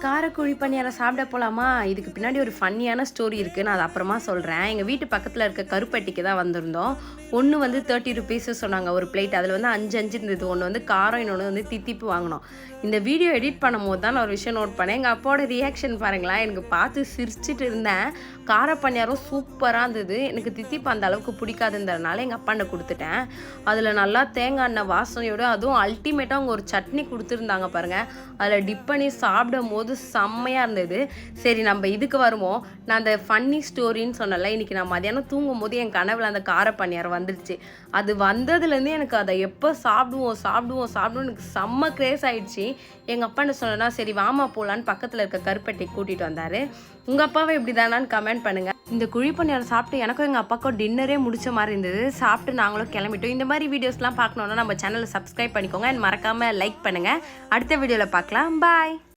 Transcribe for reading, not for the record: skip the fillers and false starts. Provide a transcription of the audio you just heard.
காரக்குழி பணியாரம் சாப்பிட போகலாமா? இதுக்கு பின்னாடி ஒரு ஃபன்னியான ஸ்டோரி இருக்குது. நான் அதை அப்புறமா சொல்கிறேன். எங்கள் வீட்டு பக்கத்தில் இருக்க கருப்பட்டிக்கு தான் வந்திருந்தோம். ஒன்று வந்து 30 ருபீஸு சொன்னாங்க ஒரு பிளேட். அதில் வந்து 5 இருந்தது. ஒன்று வந்து காரம், இன்னொன்று வந்து தித்திப்பு வாங்கினோம். இந்த வீடியோ எடிட் பண்ணும்போது தான் நான் ஒரு விஷயம் நோட் பண்ணேன். எங்கள் அப்பாவோட ரியாக்ஷன் பாருங்களேன். எனக்கு பார்த்து சிரிச்சிட்டு இருந்தேன். கார பணியாரம் சூப்பராக இருந்தது. எனக்கு தித்திப்பு அந்த அளவுக்கு பிடிக்காதுன்றதுனால எங்கள் அப்பாண்ட கொடுத்துட்டேன். அதில் நல்லா தேங்காய் எண்ணெய் வாசனையோடு அதுவும் அல்டிமேட்டாக அவங்க ஒரு சட்னி கொடுத்துருந்தாங்க பாருங்கள். அதில் டிப் பண்ணி சாப்பிடும் போது செம்மையாக இருந்தது. சரி, நம்ம இதுக்கு வருவோம். நான் அந்த ஃபன்னி ஸ்டோரின்னு சொன்னல, இன்றைக்கி நான் மதியானம் தூங்கும் போது என் கனவில் அந்த கார பணியாரம் வந்துடுச்சு. அது வந்ததுலேருந்து எனக்கு அதை எப்போ சாப்பிடுவோம் எனக்கு செம்ம கிரேஸ் ஆகிடுச்சு. எங்கள் அப்பா என்ன சொன்னேன்னா, சரி வாமா போகலான்னு பக்கத்தில் இருக்க கருப்பட்டி கூட்டிகிட்டு வந்தார். உங்கள் அப்பாவை இப்படி தானான்னு கமெண்ட் பண்ணுங்கள். இந்த குழி பணியாரம் சாப்பிட்டு எனக்கும் எங்கள் அப்பாவுக்கும் டின்னரே முடிச்ச மாதிரி இருந்தது. சாப்பிட்டு நாங்களும் கிளம்பிட்டோம். இந்த மாதிரி வீடியோஸ்லாம் பார்க்கணுன்னா நம்ம சேனலை சப்ஸ்கிரைப் பண்ணிக்கோங்க. மறக்காமல் லைக் பண்ணுங்கள். அடுத்த வீடியோவில் பார்க்கலாம். பாய்.